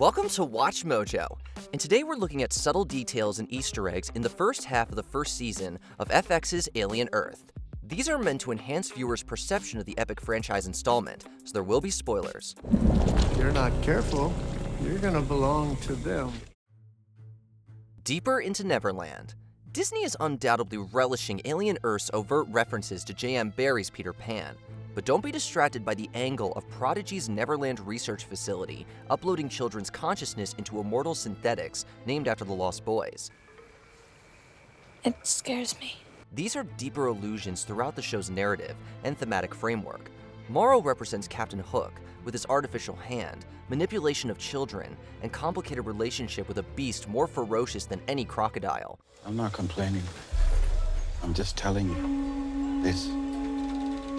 Welcome to WatchMojo, and today we're looking at subtle details and Easter eggs in the first half of the first season of FX's Alien Earth. These are meant to enhance viewers' perception of the epic franchise installment, so there will be spoilers. If you're not careful, you're gonna belong to them. Deeper into Neverland. Disney is undoubtedly relishing Alien Earth's overt references to J.M. Barrie's Peter Pan, but don't be distracted by the angle of Prodigy's Neverland research facility uploading children's consciousness into immortal synthetics named after the Lost Boys. It scares me. These are deeper allusions throughout the show's narrative and thematic framework. Morrow represents Captain Hook, with his artificial hand, manipulation of children, and complicated relationship with a beast more ferocious than any crocodile. I'm not complaining. I'm just telling you.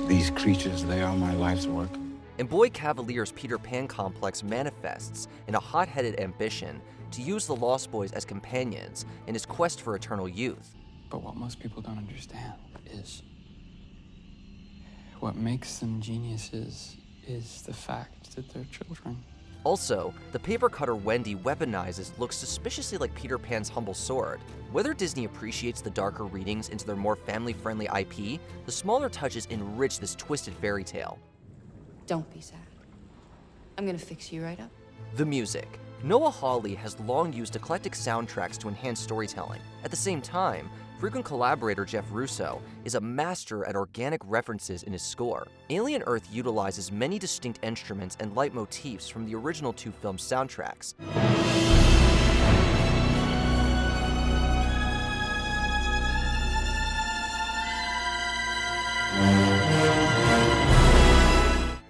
These creatures, they are my life's work. And Boy Cavalier's Peter Pan complex manifests in a hot-headed ambition to use the Lost Boys as companions in his quest for eternal youth. But what most people don't understand is what makes them geniuses is the fact that they're children. Also, the paper cutter Wendy weaponizes looks suspiciously like Peter Pan's humble sword. Whether Disney appreciates the darker readings into their more family-friendly IP, the smaller touches enrich this twisted fairy tale. Don't be sad. I'm gonna fix you right up. The music. Noah Hawley has long used eclectic soundtracks to enhance storytelling. At the same time, frequent collaborator Jeff Russo is a master at organic references in his score. Alien Earth utilizes many distinct instruments and leitmotifs from the original two film soundtracks.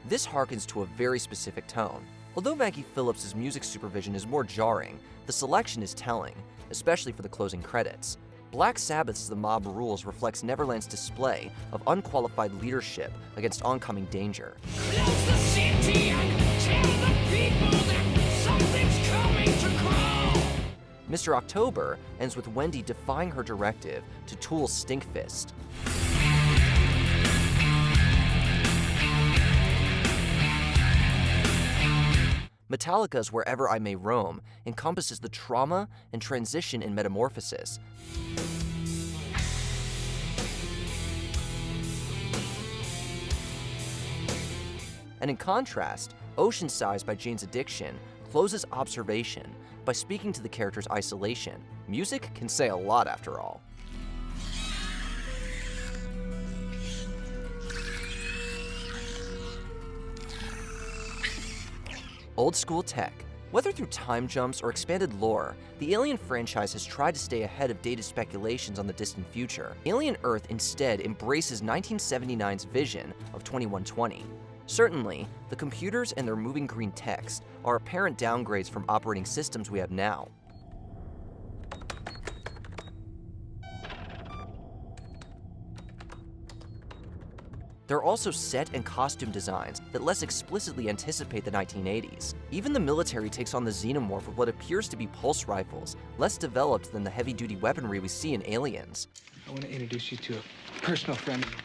This harkens to a very specific tone. Although Maggie Phillips' music supervision is more jarring, the selection is telling, especially for the closing credits. Black Sabbath's The Mob Rules reflects Neverland's display of unqualified leadership against oncoming danger. Close the city and tell the people that something's coming to crawl. Mr. October ends with Wendy defying her directive to Tool's Stinkfist. Metallica's Wherever I May Roam encompasses the trauma and transition in metamorphosis. And in contrast, Ocean Sighs by Jane's Addiction closes observation by speaking to the character's isolation. Music can say a lot after all. Old school tech. Whether through time jumps or expanded lore, the Alien franchise has tried to stay ahead of dated speculations on the distant future. Alien Earth instead embraces 1979's vision of 2120. Certainly, the computers and their moving green text are apparent downgrades from operating systems we have now. There are also set and costume designs that less explicitly anticipate the 1980s. Even the military takes on the Xenomorph with what appears to be pulse rifles, less developed than the heavy-duty weaponry we see in Aliens. I want to introduce you to a personal friend of mine.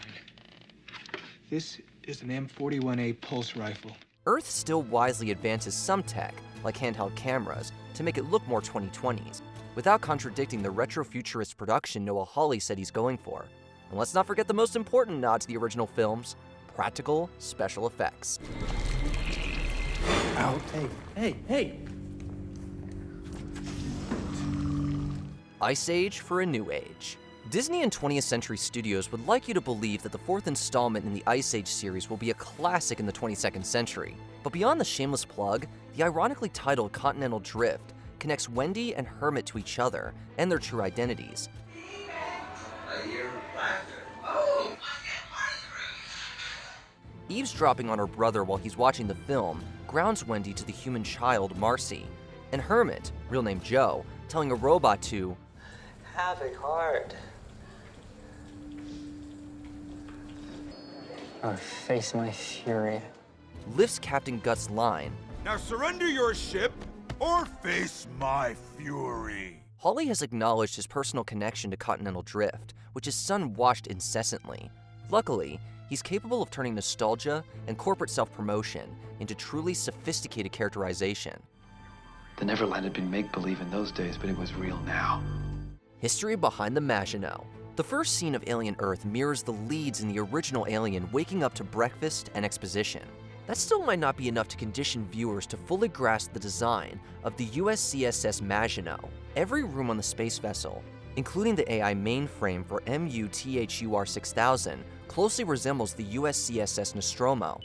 This is an M41A pulse rifle. Earth still wisely advances some tech, like handheld cameras, to make it look more 2020s, without contradicting the retrofuturist production Noah Hawley said he's going for. And let's not forget the most important nod to the original films, practical special effects. Out. Hey. Ice Age for a New Age. Disney and 20th Century Studios would like you to believe that the fourth installment in the Ice Age series will be a classic in the 22nd century. But beyond the shameless plug, the ironically titled Continental Drift connects Wendy and Hermit to each other and their true identities. Eavesdropping on her brother while he's watching the film grounds Wendy to the human child, Marcy, and Hermit, real name Joe, telling a robot to have a heart. Or face my fury. lifts Captain Gut's line. Now surrender your ship or face my fury. Hawley has acknowledged his personal connection to Continental Drift, which his son watched incessantly. Luckily, he's capable of turning nostalgia and corporate self-promotion into truly sophisticated characterization. The Neverland had been make-believe in those days, but it was real now. History behind the Maginot. The first scene of Alien Earth mirrors the leads in the original Alien waking up to breakfast and exposition. That still might not be enough to condition viewers to fully grasp the design of the USCSS Maginot. Every room on the space vessel, including the AI mainframe for MUTHUR 6000, closely resembles the USCSS Nostromo.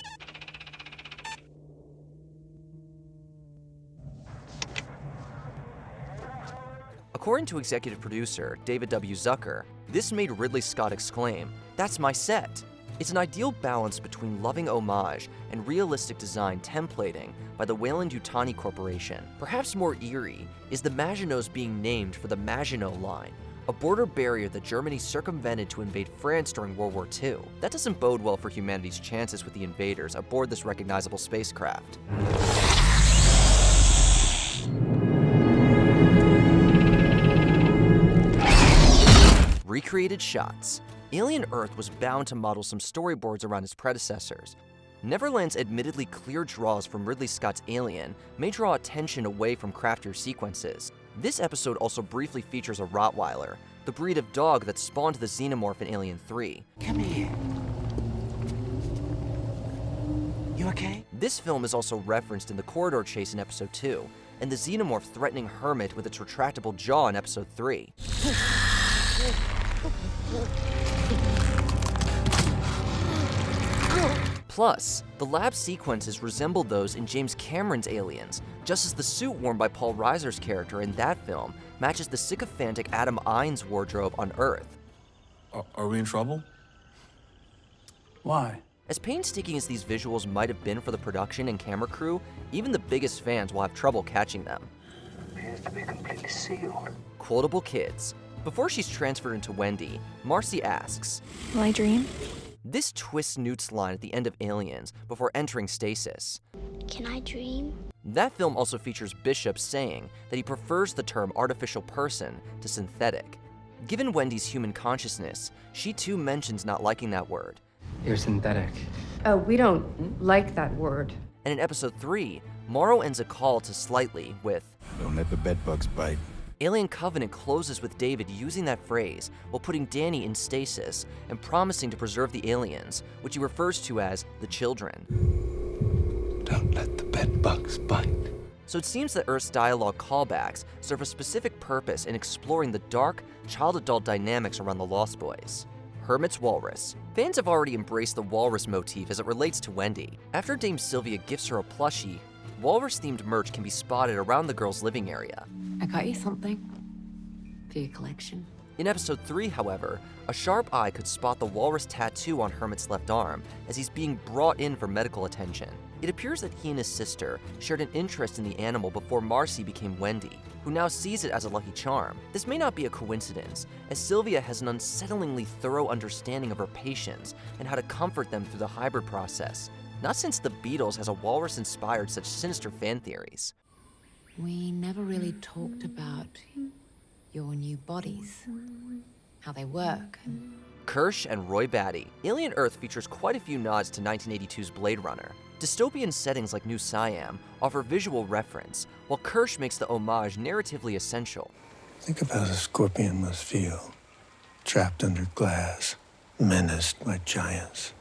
According to executive producer David W. Zucker, this made Ridley Scott exclaim, "That's my set!" It's an ideal balance between loving homage and realistic design templating by the Weyland-Yutani Corporation. Perhaps more eerie is the Maginots being named for the Maginot Line, a border barrier that Germany circumvented to invade France during World War II. That doesn't bode well for humanity's chances with the invaders aboard this recognizable spacecraft. Recreated shots. Alien Earth was bound to model some storyboards around its predecessors. Neverland's admittedly clear draws from Ridley Scott's Alien may draw attention away from craftier sequences. This episode also briefly features a Rottweiler, the breed of dog that spawned the Xenomorph in Alien 3. Come here. You okay? This film is also referenced in the corridor chase in Episode 2, and the Xenomorph threatening Hermit with its retractable jaw in Episode 3. Plus, the lab sequences resemble those in James Cameron's Aliens, just as the suit worn by Paul Reiser's character in that film matches the sycophantic Adam Ines's wardrobe on Earth. Are we in trouble? Why? As painstaking as these visuals might have been for the production and camera crew, even the biggest fans will have trouble catching them. Appears to be completely sealed. Quotable kids. Before she's transferred into Wendy, Marcy asks, Will I dream? This twists Newt's line at the end of Aliens before entering stasis. Can I dream? That film also features Bishop saying that he prefers the term artificial person to synthetic. Given Wendy's human consciousness, she too mentions not liking that word. You're synthetic. Oh, we don't like that word. And in Episode 3, Morrow ends a call to Slightly with, Don't let the bedbugs bite. Alien Covenant closes with David using that phrase while putting Danny in stasis and promising to preserve the aliens, which he refers to as the children. Don't let the bedbugs bite. So it seems that Earth's dialogue callbacks serve a specific purpose in exploring the dark, child-adult dynamics around the Lost Boys. Hermit's Walrus. Fans have already embraced the walrus motif as it relates to Wendy. After Dame Sylvia gifts her a plushie, walrus-themed merch can be spotted around the girl's living area. I got you something for your collection. In Episode 3, however, a sharp eye could spot the walrus tattoo on Hermit's left arm as he's being brought in for medical attention. It appears that he and his sister shared an interest in the animal before Marcy became Wendy, who now sees it as a lucky charm. This may not be a coincidence, as Sylvia has an unsettlingly thorough understanding of her patients and how to comfort them through the hybrid process, not since the Beatles has a walrus inspired such sinister fan theories. We never really talked about your new bodies, how they work. Kirsh and Roy Batty. Alien Earth features quite a few nods to 1982's Blade Runner. Dystopian settings like New Siam offer visual reference, while Kirsh makes the homage narratively essential. Think of how a scorpion must feel, trapped under glass, menaced by giants.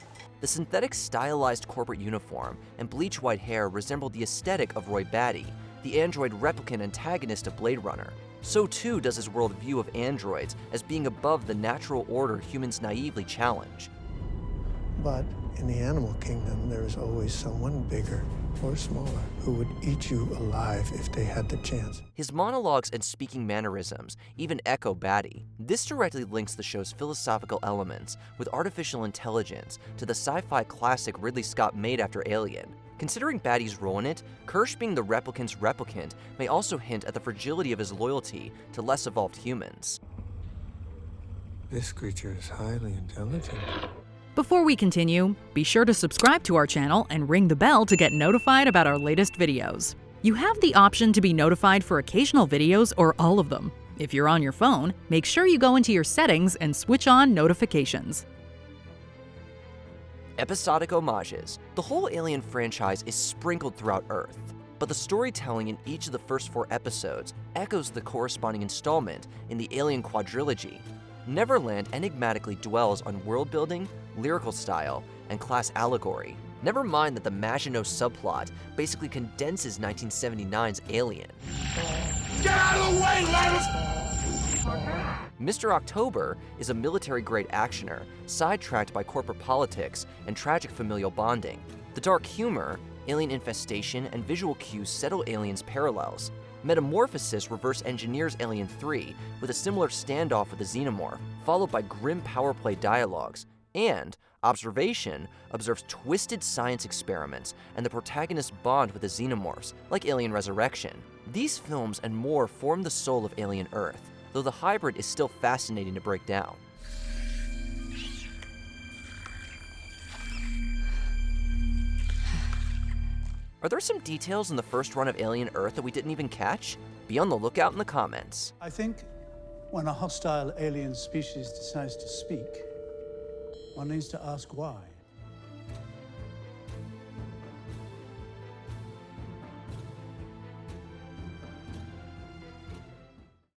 The synthetic stylized corporate uniform and bleach white hair resemble the aesthetic of Roy Batty, the android replicant antagonist of Blade Runner. So too does his worldview of androids as being above the natural order humans naively challenge. But in the animal kingdom, there is always someone bigger or smaller who would eat you alive if they had the chance. His monologues and speaking mannerisms even echo Batty. This directly links the show's philosophical elements with artificial intelligence to the sci-fi classic Ridley Scott made after Alien. Considering Batty's role in it, Kirsh being the replicant's replicant may also hint at the fragility of his loyalty to less evolved humans. This creature is highly intelligent. Before we continue, be sure to subscribe to our channel and ring the bell to get notified about our latest videos. You have the option to be notified for occasional videos or all of them. If you're on your phone, make sure you go into your settings and switch on notifications. Episodic homages. The whole Alien franchise is sprinkled throughout Earth. but the storytelling in each of the first 4 episodes echoes the corresponding installment in the Alien quadrilogy. Neverland enigmatically dwells on world building, lyrical style, and class allegory. Never mind that the Maginot subplot basically condenses 1979's Alien. Get out of the way, Levis! Mr. October is a military-grade actioner, sidetracked by corporate politics and tragic familial bonding. The dark humor, alien infestation, and visual cues settle Alien's parallels. Metamorphosis reverse engineers Alien 3 with a similar standoff with the Xenomorph, followed by grim power play dialogues. And Observation observes twisted science experiments and the protagonist's bond with the Xenomorphs, like Alien Resurrection. These films and more form the soul of Alien Earth, though the hybrid is still fascinating to break down. Are there some details in the first run of Alien Earth that we didn't even catch? Be on the lookout in the comments. I think when a hostile alien species decides to speak, one needs to ask why.